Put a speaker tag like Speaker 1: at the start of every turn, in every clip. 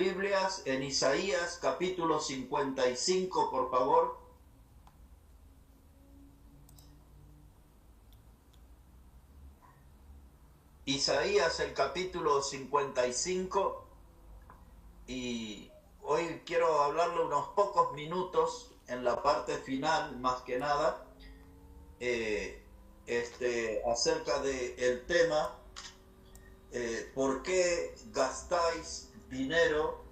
Speaker 1: Biblias en Isaías capítulo 55, por favor. Isaías el capítulo 55, y hoy quiero hablarle unos pocos minutos en la parte final, más que nada, acerca del tema ¿por qué gastáis dinero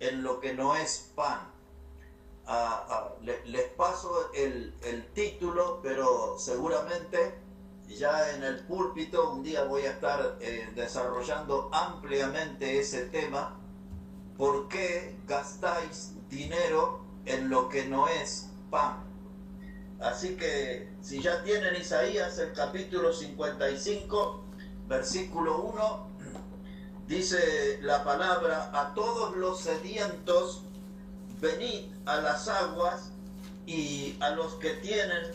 Speaker 1: en lo que no es pan? Les paso el título, pero seguramente ya en el púlpito un día voy a estar desarrollando ampliamente ese tema. ¿Por qué gastáis dinero en lo que no es pan? Así que si ya tienen Isaías el capítulo 55, versículo 1, dice la palabra: a todos los sedientos venid a las aguas, y a los que tienen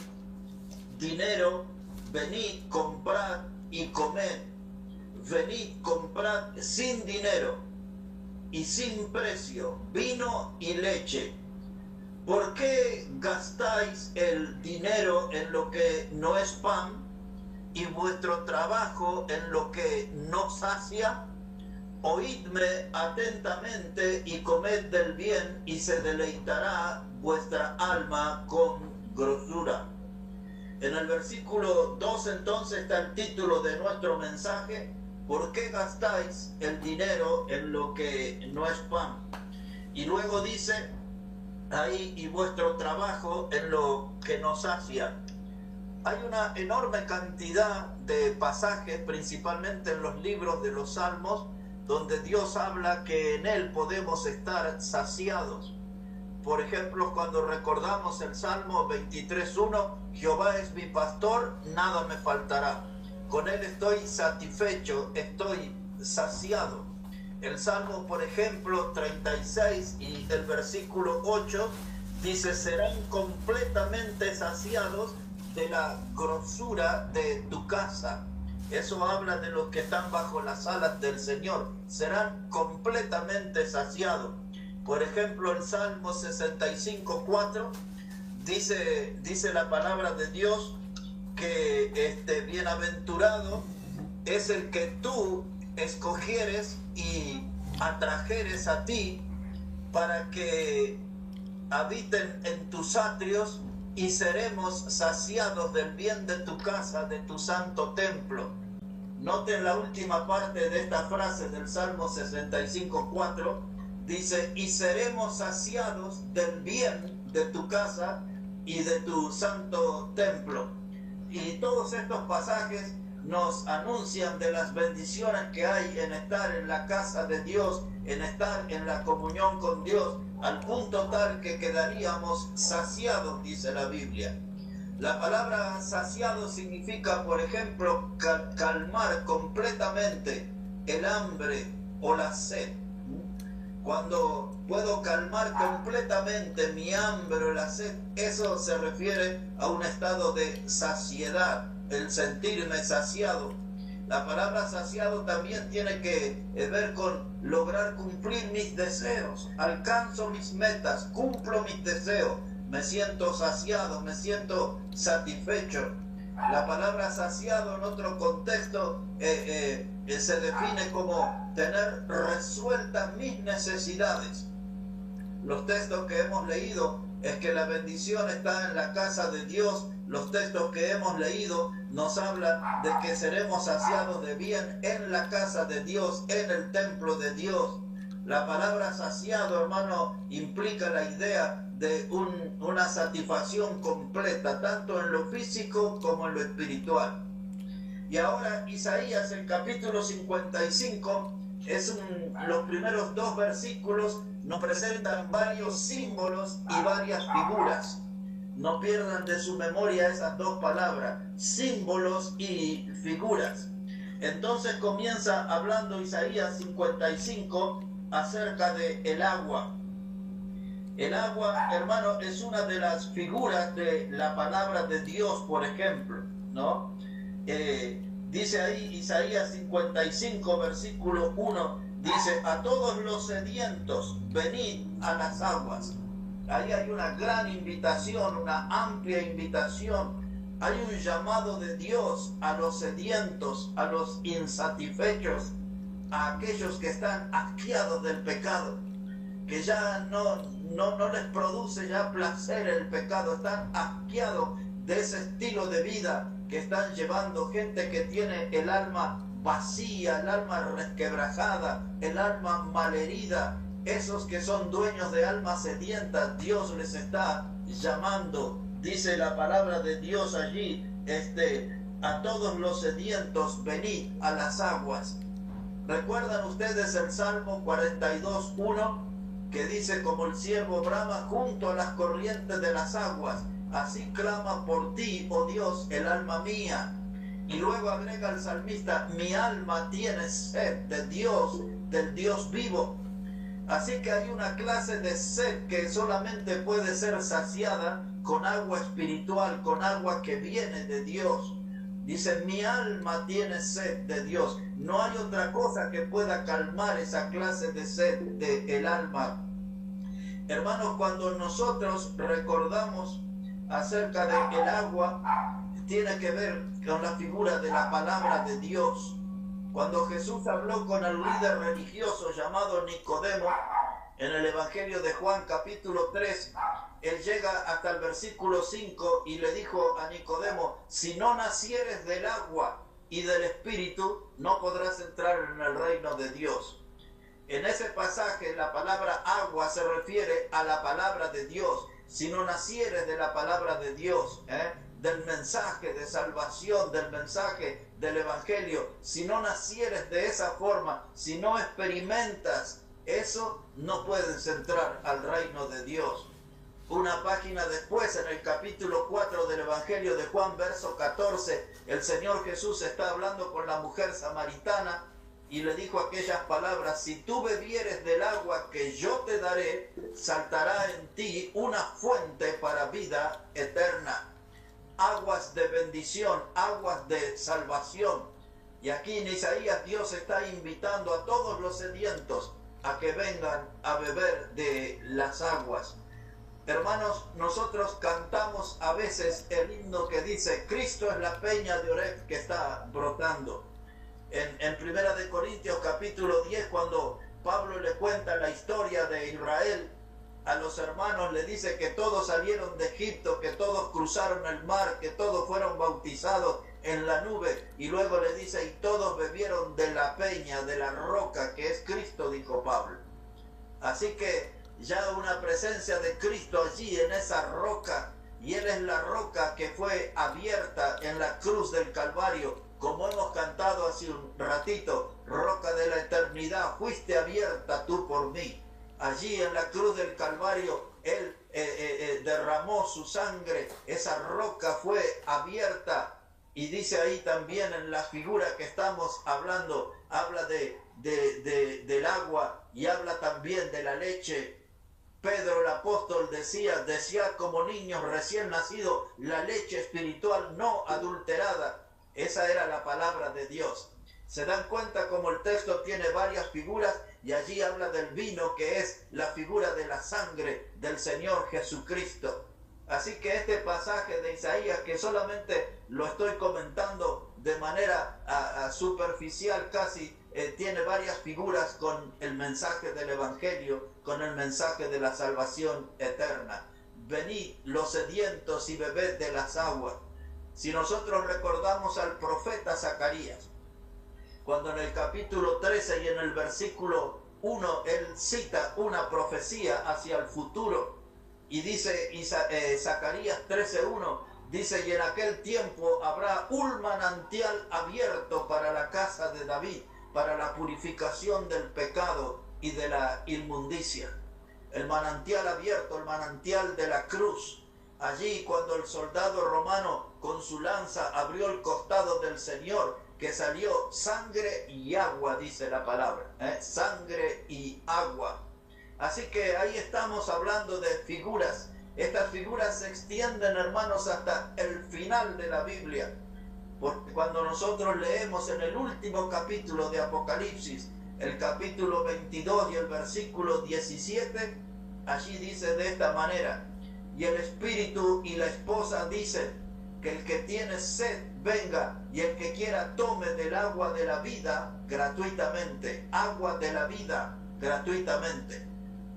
Speaker 1: dinero venid, comprad y comed. Venid, comprad sin dinero y sin precio vino y leche. ¿Por qué gastáis el dinero en lo que no es pan, y vuestro trabajo en lo que no sacia? Oídme atentamente y comed del bien, y se deleitará vuestra alma con grosura. En el versículo 2 entonces está el título de nuestro mensaje: ¿por qué gastáis el dinero en lo que no es pan? Y luego dice ahí: y vuestro trabajo en lo que no sacia. Hay una enorme cantidad de pasajes, principalmente en los libros de los Salmos, donde Dios habla que en Él podemos estar saciados. Por ejemplo, cuando recordamos el Salmo 23:1, Jehová es mi pastor, nada me faltará. Con Él estoy satisfecho, estoy saciado. El Salmo, por ejemplo, 36 y el versículo 8 dice: serán completamente saciados de la grosura de tu casa. Eso habla de los que están bajo las alas del Señor. Serán completamente saciados. Por ejemplo, el Salmo 65:4 dice la palabra de Dios que bienaventurado es el que tú escogieres y atrajeres a ti, para que habiten en tus atrios, y seremos saciados del bien de tu casa, de tu santo templo. Noten la última parte de esta frase del Salmo 65:4, dice: y seremos saciados del bien de tu casa y de tu santo templo. Y todos estos pasajes nos anuncian de las bendiciones que hay en estar en la casa de Dios, en estar en la comunión con Dios, al punto tal que quedaríamos saciados, dice la Biblia. La palabra saciado significa, por ejemplo, calmar completamente el hambre o la sed. Cuando puedo calmar completamente mi hambre o la sed, eso se refiere a un estado de saciedad, el sentirme saciado. La palabra saciado también tiene que ver con lograr cumplir mis deseos. Alcanzo mis metas, cumplo mis deseos, me siento saciado, me siento satisfecho. La palabra saciado en otro contexto se define como tener resueltas mis necesidades. Los textos que hemos leído es que la bendición está en la casa de Dios. Los textos que hemos leído nos hablan de que seremos saciados de bien en la casa de Dios, en el templo de Dios. La palabra saciado, hermano, implica la idea de una satisfacción completa, tanto en lo físico como en lo espiritual. Y ahora Isaías, el capítulo 55, los primeros 2 versículos nos presentan varios símbolos y varias figuras. No pierdan de su memoria esas 2 palabras, símbolos y figuras. Entonces comienza hablando Isaías 55 acerca de el agua. El agua, hermano, es una de las figuras de la palabra de Dios, por ejemplo, ¿no? Dice ahí Isaías 55, versículo 1, Dice, a todos los sedientos, venid a las aguas. Ahí hay una gran invitación, una amplia invitación. Hay un llamado de Dios a los sedientos, a los insatisfechos, a aquellos que están asqueados del pecado, que ya no les produce ya placer el pecado, están asqueados de ese estilo de vida que están llevando, gente que tiene el alma vacía, el alma resquebrajada, el alma malherida. Esos que son dueños de almas sedientas, Dios les está llamando. Dice la palabra de Dios allí, a todos los sedientos, venid a las aguas. ¿Recuerdan ustedes el Salmo 42:1? Que dice, como el ciervo brama junto a las corrientes de las aguas, así clama por ti, oh Dios, el alma mía. Y luego agrega el salmista, mi alma tiene sed de Dios, del Dios vivo. Así que hay una clase de sed que solamente puede ser saciada con agua espiritual, con agua que viene de Dios. Dice, mi alma tiene sed de Dios. No hay otra cosa que pueda calmar esa clase de sed del alma. Hermanos, cuando nosotros recordamos acerca del agua, tiene que ver con la figura de la palabra de Dios. Cuando Jesús habló con el líder religioso llamado Nicodemo, en el Evangelio de Juan capítulo 3, él llega hasta el versículo 5 y le dijo a Nicodemo, si no nacieres del agua y del Espíritu, no podrás entrar en el reino de Dios. En ese pasaje la palabra agua se refiere a la palabra de Dios. Si no nacieres de la palabra de Dios, del mensaje de salvación, del mensaje del Evangelio, si no nacieres de esa forma, si no experimentas eso, no puedes entrar al reino de Dios. Una página después, en el capítulo 4 del Evangelio de Juan, verso 14, el Señor Jesús está hablando con la mujer samaritana y le dijo aquellas palabras, si tú bebieres del agua que yo te daré, saltará en ti una fuente para vida eterna. Aguas de bendición, aguas de salvación. Y aquí en Isaías Dios está invitando a todos los sedientos a que vengan a beber de las aguas. Hermanos, nosotros cantamos a veces el himno que dice, Cristo es la peña de Oreb que está brotando. En Primera de Corintios capítulo 10, cuando Pablo le cuenta la historia de Israel, a los hermanos le dice que todos salieron de Egipto, que todos cruzaron el mar, que todos fueron bautizados en la nube, y luego le dice, y todos bebieron de la peña, de la roca, que es Cristo, dijo Pablo. Así que ya una presencia de Cristo allí en esa roca, y Él es la roca que fue abierta en la cruz del Calvario, como hemos cantado hace un ratito, roca de la eternidad, fuiste abierta tú por mí. Allí en la cruz del Calvario, Él derramó su sangre, esa roca fue abierta. Y dice ahí también en la figura que estamos hablando, habla del agua y habla también de la leche. Pedro el apóstol decía como niños recién nacidos, la leche espiritual no adulterada. Esa era la palabra de Dios. Se dan cuenta como el texto tiene varias figuras y allí habla del vino, que es la figura de la sangre del Señor Jesucristo. Así que este pasaje de Isaías, que solamente lo estoy comentando de manera superficial casi, tiene varias figuras con el mensaje del Evangelio, con el mensaje de la salvación eterna. Venid los sedientos y bebed de las aguas. Si nosotros recordamos al profeta Zacarías, cuando en el capítulo 13 y en el versículo 1, él cita una profecía hacia el futuro, y dice Zacarías 13:1, dice, y en aquel tiempo habrá un manantial abierto para la casa de David, para la purificación del pecado y de la inmundicia. El manantial abierto, el manantial de la cruz. Allí cuando el soldado romano con su lanza abrió el costado del Señor, que salió sangre y agua, dice la palabra, sangre y agua. Así que ahí estamos hablando de figuras. Estas figuras se extienden, hermanos, hasta el final de la Biblia. Porque cuando nosotros leemos en el último capítulo de Apocalipsis, el capítulo 22 y el versículo 17, allí dice de esta manera: y el espíritu y la esposa dicen que el que tiene sed venga, y el que quiera tome del agua de la vida gratuitamente. Agua de la vida gratuitamente.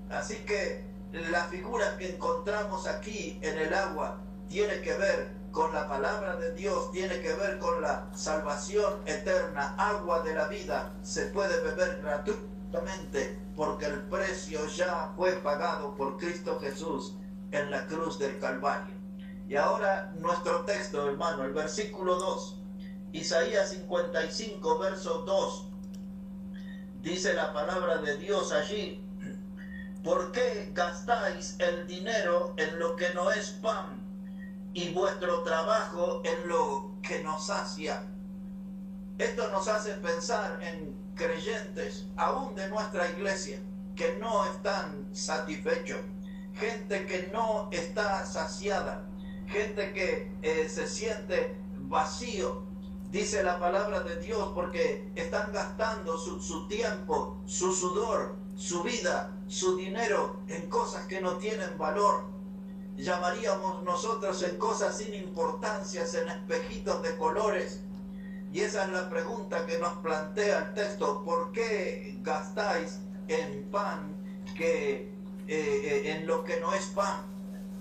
Speaker 1: Así que la figura que encontramos aquí en el agua tiene que ver con la palabra de Dios, tiene que ver con la salvación eterna. Agua de la vida se puede beber gratuitamente porque el precio ya fue pagado por Cristo Jesús en la cruz del Calvario. Y ahora nuestro texto, hermano, el versículo 2, Isaías 55, verso 2, dice la palabra de Dios allí: ¿por qué gastáis el dinero en lo que no es pan, y vuestro trabajo en lo que no sacia? Esto nos hace pensar en creyentes, aún de nuestra iglesia, que no están satisfechos, gente que no está saciada, gente que se siente vacío. Dice la palabra de Dios, porque están gastando su tiempo, su sudor, su vida, su dinero en cosas que no tienen valor. Llamaríamos nosotros en cosas sin importancias, en espejitos de colores. Y esa es la pregunta que nos plantea el texto: ¿por qué gastáis en pan en lo que no es pan?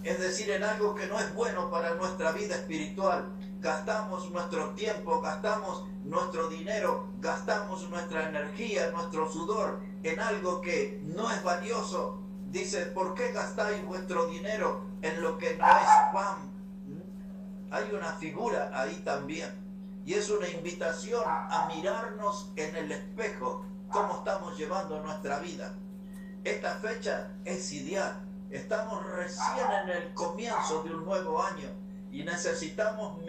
Speaker 1: Es decir, en algo que no es bueno para nuestra vida espiritual. Gastamos nuestro tiempo, gastamos nuestro dinero, gastamos nuestra energía, nuestro sudor en algo que no es valioso. Dice: ¿por qué gastáis vuestro dinero en lo que no es pan? Hay una figura ahí también. Y es una invitación a mirarnos en el espejo, cómo estamos llevando nuestra vida. Esta fecha es ideal. Estamos recién en el comienzo de un nuevo año y necesitamos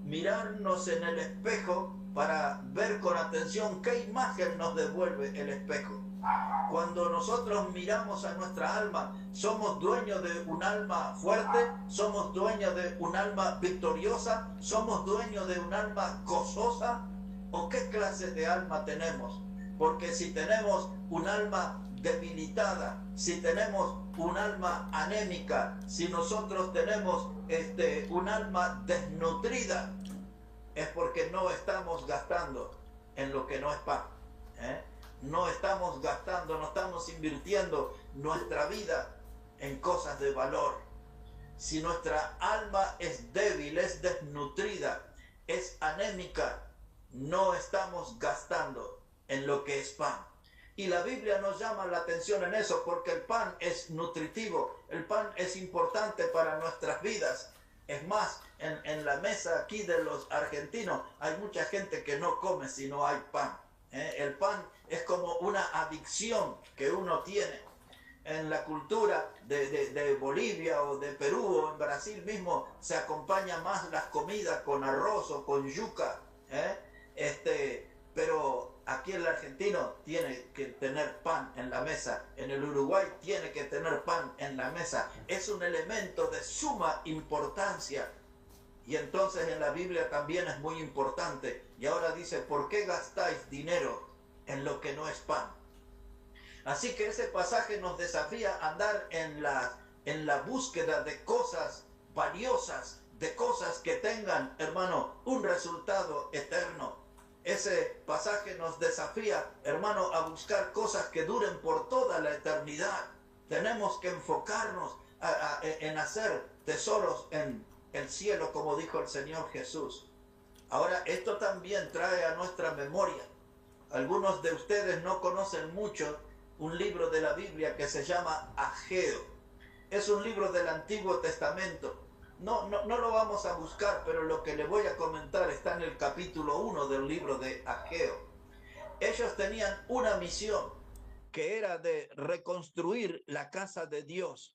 Speaker 1: mirarnos en el espejo para ver con atención qué imagen nos devuelve el espejo. Cuando nosotros miramos a nuestra alma, ¿somos dueños de un alma fuerte? ¿Somos dueños de un alma victoriosa? ¿Somos dueños de un alma gozosa? ¿O qué clase de alma tenemos? Porque si tenemos un alma debilitada, si tenemos un alma anémica, si nosotros tenemos un alma desnutrida, es porque no estamos gastando en lo que no es pan. No estamos gastando, no estamos invirtiendo nuestra vida en cosas de valor. Si nuestra alma es débil, es desnutrida, es anémica, no estamos gastando en lo que es pan. Y la Biblia nos llama la atención en eso, porque el pan es nutritivo, el pan es importante para nuestras vidas. Es más, en la mesa aquí de los argentinos hay mucha gente que no come si no hay pan. El pan es como una adicción que uno tiene. En la cultura de Bolivia o de Perú o en Brasil mismo se acompaña más las comidas con arroz o con yuca. Pero aquí el argentino tiene que tener pan en la mesa. En el Uruguay tiene que tener pan en la mesa. Es un elemento de suma importancia. Y entonces en la Biblia también es muy importante. Y ahora dice: ¿por qué gastáis dinero en lo que no es pan? Así que ese pasaje nos desafía a andar en la búsqueda de cosas valiosas, de cosas que tengan, hermano, un resultado eterno. Ese pasaje nos desafía, hermano, a buscar cosas que duren por toda la eternidad. Tenemos que enfocarnos en hacer tesoros en el cielo, como dijo el Señor Jesús. Ahora, esto también trae a nuestra memoria. Algunos de ustedes no conocen mucho un libro de la Biblia que se llama Ageo. Es un libro del Antiguo Testamento. No lo vamos a buscar, pero lo que le voy a comentar está en el capítulo 1 del libro de Ageo. Ellos tenían una misión que era de reconstruir la casa de Dios.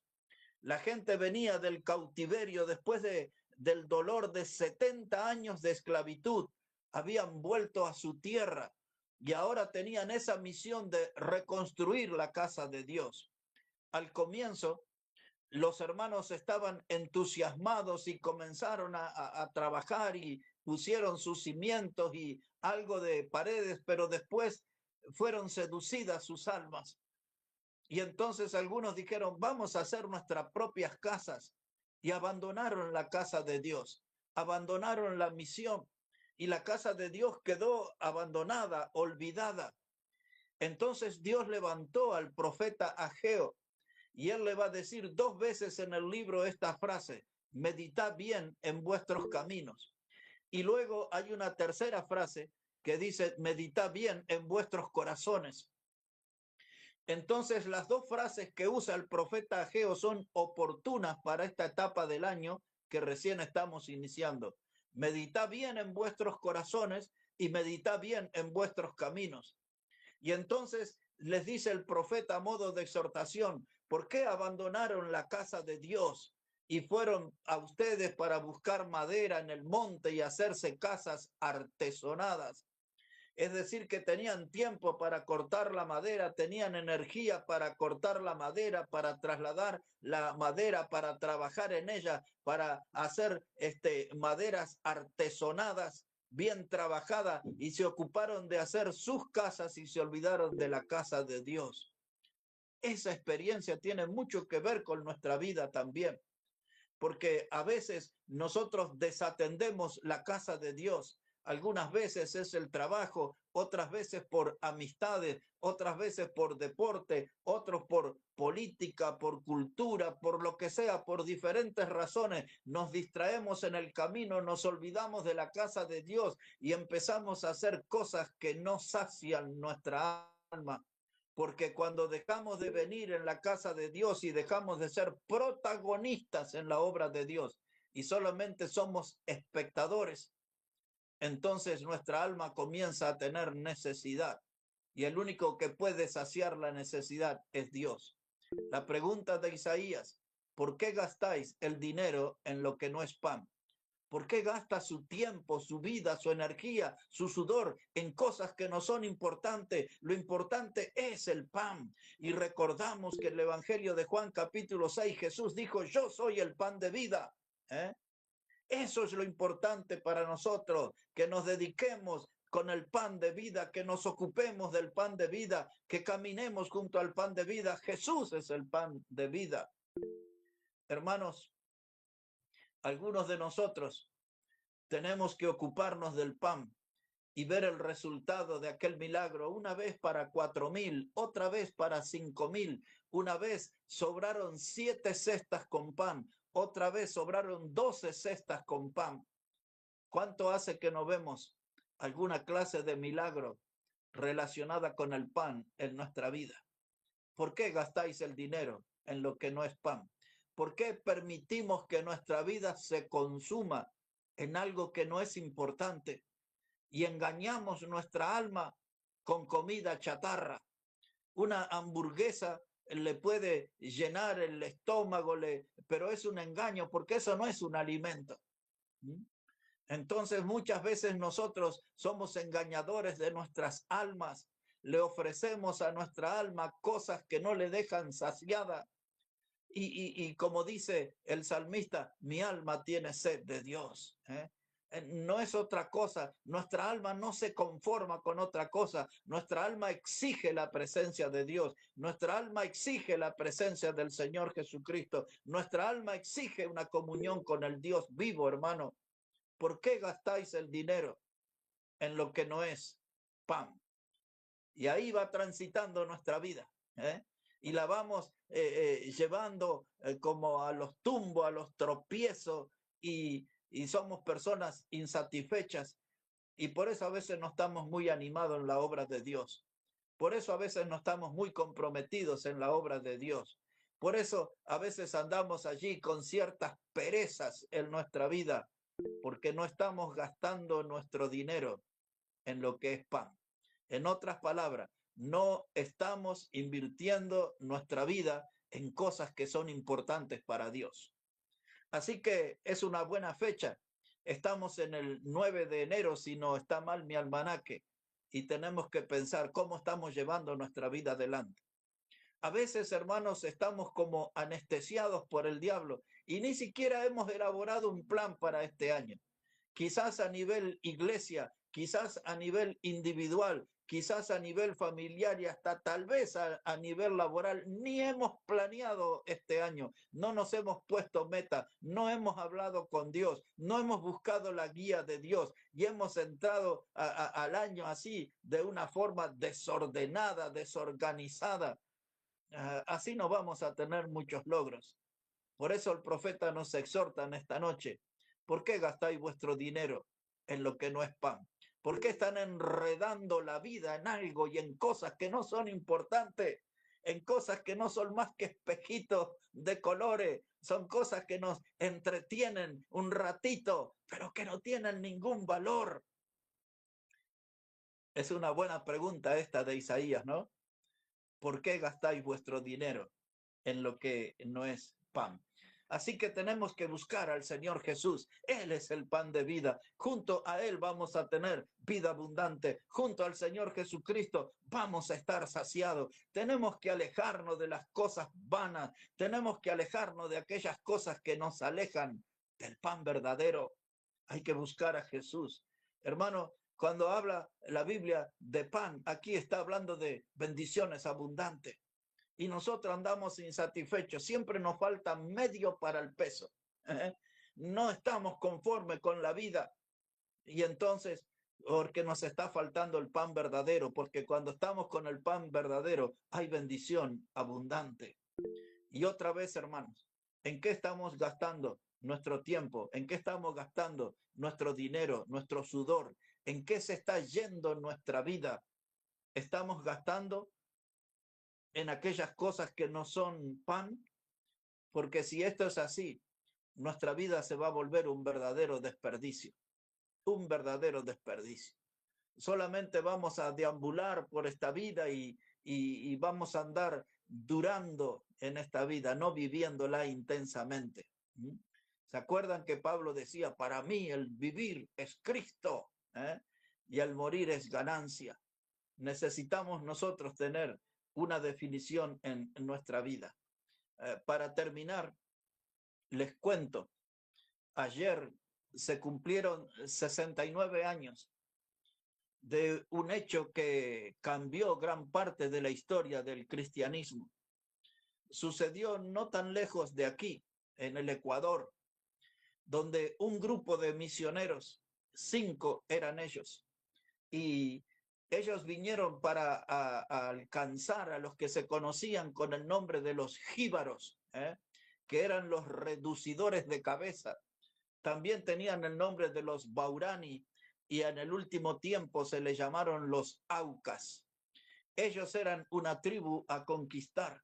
Speaker 1: La gente venía del cautiverio después del dolor de 70 años de esclavitud. Habían vuelto a su tierra y ahora tenían esa misión de reconstruir la casa de Dios. Al comienzo, los hermanos estaban entusiasmados y comenzaron a trabajar y pusieron sus cimientos y algo de paredes, pero después fueron seducidas sus almas. Y entonces algunos dijeron, vamos a hacer nuestras propias casas. Y abandonaron la casa de Dios, abandonaron la misión. Y la casa de Dios quedó abandonada, olvidada. Entonces Dios levantó al profeta Ageo y él le va a decir 2 veces en el libro esta frase: meditad bien en vuestros caminos. Y luego hay una tercera frase que dice: meditad bien en vuestros corazones. Entonces las 2 frases que usa el profeta Ageo son oportunas para esta etapa del año que recién estamos iniciando. Meditad bien en vuestros corazones y meditad bien en vuestros caminos. Y entonces les dice el profeta a modo de exhortación: ¿por qué abandonaron la casa de Dios y fueron a ustedes para buscar madera en el monte y hacerse casas artesonadas? Es decir, que tenían tiempo para cortar la madera, tenían energía para cortar la madera, para trasladar la madera, para trabajar en ella, para hacer maderas artesonadas, bien trabajadas, y se ocuparon de hacer sus casas y se olvidaron de la casa de Dios. Esa experiencia tiene mucho que ver con nuestra vida también, porque a veces nosotros desatendemos la casa de Dios. Algunas veces es el trabajo, otras veces por amistades, otras veces por deporte, otros por política, por cultura, por lo que sea, por diferentes razones. Nos distraemos en el camino, nos olvidamos de la casa de Dios y empezamos a hacer cosas que no sacian nuestra alma. Porque cuando dejamos de venir en la casa de Dios y dejamos de ser protagonistas en la obra de Dios y solamente somos espectadores, entonces nuestra alma comienza a tener necesidad. Y el único que puede saciar la necesidad es Dios. La pregunta de Isaías: ¿por qué gastáis el dinero en lo que no es pan? ¿Por qué gasta su tiempo, su vida, su energía, su sudor en cosas que no son importantes? Lo importante es el pan. Y recordamos que en el Evangelio de Juan capítulo 6 Jesús dijo: yo soy el pan de vida. Eso es lo importante para nosotros, que nos dediquemos con el pan de vida, que nos ocupemos del pan de vida, que caminemos junto al pan de vida. Jesús es el pan de vida. Hermanos, algunos de nosotros tenemos que ocuparnos del pan y ver el resultado de aquel milagro. Una vez para 4,000, otra vez para 5,000. Una vez sobraron 7 cestas con pan, otra vez sobraron 12 cestas con pan. ¿Cuánto hace que no vemos alguna clase de milagro relacionada con el pan en nuestra vida? ¿Por qué gastáis el dinero en lo que no es pan? ¿Por qué permitimos que nuestra vida se consuma en algo que no es importante? Y engañamos nuestra alma con comida chatarra. Una hamburguesa le puede llenar el estómago, pero es un engaño, porque eso no es un alimento. Entonces muchas veces nosotros somos engañadores de nuestras almas. Le ofrecemos a nuestra alma cosas que no le dejan saciada. Y como dice el salmista: mi alma tiene sed de Dios. No es otra cosa. Nuestra alma no se conforma con otra cosa. Nuestra alma exige la presencia de Dios. Nuestra alma exige la presencia del Señor Jesucristo. Nuestra alma exige una comunión con el Dios vivo, hermano. ¿Por qué gastáis el dinero en lo que no es pan? Y ahí va transitando nuestra vida, y la vamos llevando como a los tumbos, a los tropiezos, y somos personas insatisfechas, y por eso a veces no estamos muy animados en la obra de Dios. Por eso a veces no estamos muy comprometidos en la obra de Dios. Por eso a veces andamos allí con ciertas perezas en nuestra vida, porque no estamos gastando nuestro dinero en lo que es pan. En otras palabras, no estamos invirtiendo nuestra vida en cosas que son importantes para Dios. Así que es una buena fecha. Estamos en el 9 de enero, si no está mal mi almanaque, y tenemos que pensar cómo estamos llevando nuestra vida adelante. A veces, hermanos, estamos como anestesiados por el diablo y ni siquiera hemos elaborado un plan para este año. Quizás a nivel iglesia, quizás a nivel individual, quizás a nivel familiar y hasta tal vez a nivel laboral, ni hemos planeado este año, no nos hemos puesto meta, no hemos hablado con Dios, no hemos buscado la guía de Dios y hemos entrado al año así, de una forma desordenada, desorganizada. Así no vamos a tener muchos logros. Por eso el profeta nos exhorta en esta noche. ¿Por qué gastáis vuestro dinero en lo que no es pan? ¿Por qué están enredando la vida en algo y en cosas que no son importantes? En cosas que no son más que espejitos de colores. Son cosas que nos entretienen un ratito, pero que no tienen ningún valor. Es una buena pregunta esta de Isaías, ¿no? ¿Por qué gastáis vuestro dinero en lo que no es pan? Así que tenemos que buscar al Señor Jesús. Él es el pan de vida. Junto a Él vamos a tener vida abundante. Junto al Señor Jesucristo vamos a estar saciados. Tenemos que alejarnos de las cosas vanas. Tenemos que alejarnos de aquellas cosas que nos alejan del pan verdadero. Hay que buscar a Jesús. Hermano, cuando habla la Biblia de pan, aquí está hablando de bendiciones abundantes. Y nosotros andamos insatisfechos, siempre nos falta medio para el peso. No estamos conformes con la vida y entonces, porque nos está faltando el pan verdadero, porque cuando estamos con el pan verdadero hay bendición abundante. Y otra vez, hermanos, ¿en qué estamos gastando nuestro tiempo? ¿En qué estamos gastando nuestro dinero, nuestro sudor? ¿En qué se está yendo nuestra vida? ¿Estamos gastando en aquellas cosas que no son pan? Porque si esto es así, nuestra vida se va a volver un verdadero desperdicio, Solamente vamos a deambular por esta vida y vamos a andar durando en esta vida, no viviéndola intensamente. ¿Se acuerdan que Pablo decía, para mí el vivir es Cristo, y el morir es ganancia? Necesitamos nosotros tener una definición en nuestra vida. Para terminar, les cuento, ayer se cumplieron 69 años de un hecho que cambió gran parte de la historia del cristianismo. Sucedió no tan lejos de aquí, en el Ecuador, donde un grupo de misioneros, 5 eran ellos, y ellos vinieron para alcanzar a los que se conocían con el nombre de los jíbaros, que eran los reducidores de cabeza. También tenían el nombre de los baurani y en el último tiempo se les llamaron los aucas. Ellos eran una tribu a conquistar.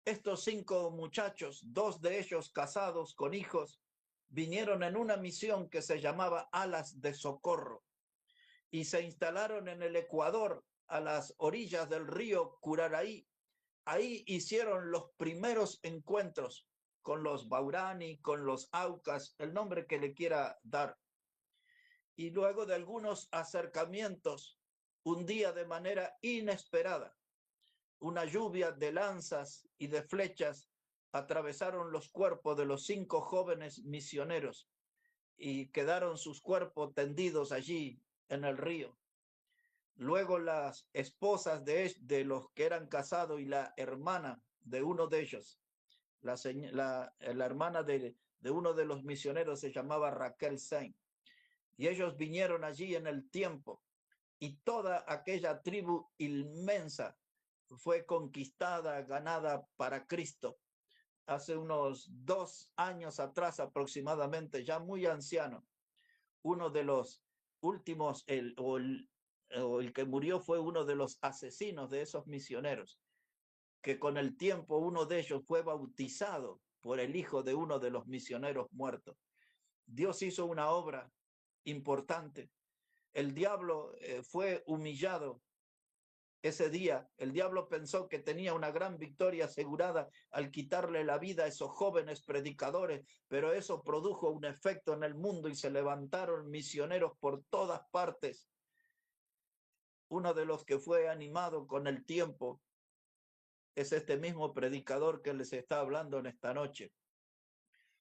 Speaker 1: Estos 5 muchachos, 2 de ellos casados con hijos, vinieron en una misión que se llamaba Alas de Socorro y se instalaron en el Ecuador, a las orillas del río Curaraí. Ahí hicieron los primeros encuentros con los baurani, con los aucas, el nombre que le quiera dar. Y luego de algunos acercamientos, un día de manera inesperada, una lluvia de lanzas y de flechas atravesaron los cuerpos de los 5 jóvenes misioneros y quedaron sus cuerpos tendidos allí en el río. Luego las esposas de los que eran casados y la hermana de uno de ellos, la hermana de uno de los misioneros se llamaba Raquel Sain, y ellos vinieron allí en el tiempo y toda aquella tribu inmensa fue conquistada, ganada para Cristo. Hace unos 2 años atrás aproximadamente, ya muy anciano, uno de los últimos, el que murió fue uno de los asesinos de esos misioneros, que con el tiempo uno de ellos fue bautizado por el hijo de uno de los misioneros muertos. Dios hizo una obra importante. El diablo fue humillado ese día. El diablo pensó que tenía una gran victoria asegurada al quitarle la vida a esos jóvenes predicadores, pero eso produjo un efecto en el mundo y se levantaron misioneros por todas partes. Uno de los que fue animado con el tiempo es este mismo predicador que les está hablando en esta noche.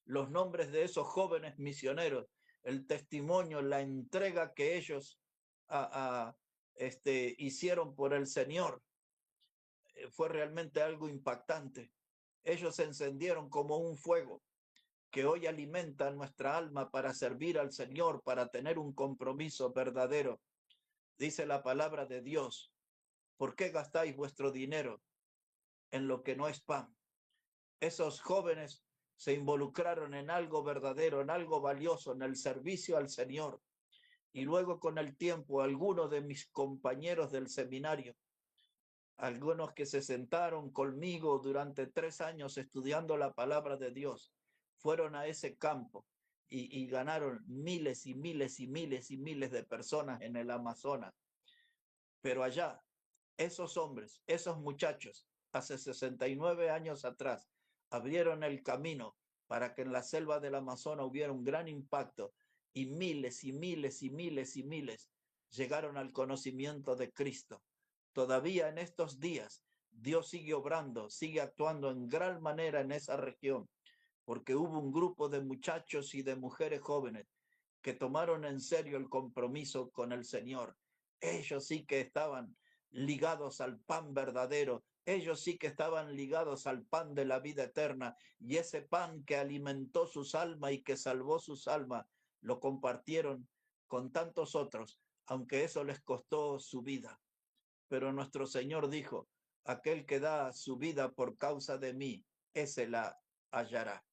Speaker 1: Los nombres de esos jóvenes misioneros, el testimonio, la entrega que ellos hicieron por el Señor fue realmente algo impactante. Ellos se encendieron como un fuego que hoy alimenta nuestra alma para servir al Señor, para tener un compromiso verdadero. Dice la palabra de Dios: ¿por qué gastáis vuestro dinero en lo que no es pan? Esos jóvenes se involucraron en algo verdadero, en algo valioso, en el servicio al Señor. Y luego, con el tiempo, algunos de mis compañeros del seminario, algunos que se sentaron conmigo durante 3 años estudiando la palabra de Dios, fueron a ese campo y ganaron miles y miles y miles y miles de personas en el Amazonas. Pero allá, esos hombres, esos muchachos, hace 69 años atrás, abrieron el camino para que en la selva del Amazonas hubiera un gran impacto, y miles y miles y miles y miles llegaron al conocimiento de Cristo. Todavía en estos días, Dios sigue obrando, sigue actuando en gran manera en esa región, porque hubo un grupo de muchachos y de mujeres jóvenes que tomaron en serio el compromiso con el Señor. Ellos sí que estaban ligados al pan verdadero, ellos sí que estaban ligados al pan de la vida eterna, y ese pan que alimentó sus almas y que salvó sus almas, lo compartieron con tantos otros, aunque eso les costó su vida. Pero nuestro Señor dijo: aquel que da su vida por causa de mí, ese la hallará,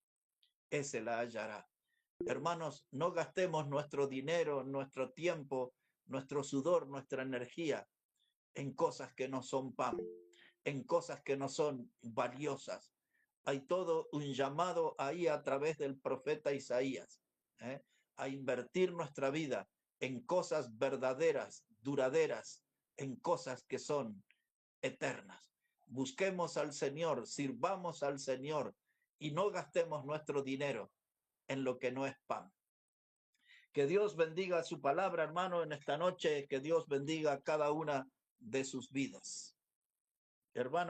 Speaker 1: ese la hallará. Hermanos, no gastemos nuestro dinero, nuestro tiempo, nuestro sudor, nuestra energía en cosas que no son pan, en cosas que no son valiosas. Hay todo un llamado ahí a través del profeta Isaías, a invertir nuestra vida en cosas verdaderas, duraderas, en cosas que son eternas. Busquemos al Señor, sirvamos al Señor y no gastemos nuestro dinero en lo que no es pan. Que Dios bendiga su palabra, hermano, en esta noche. Que Dios bendiga cada una de sus vidas. Hermano.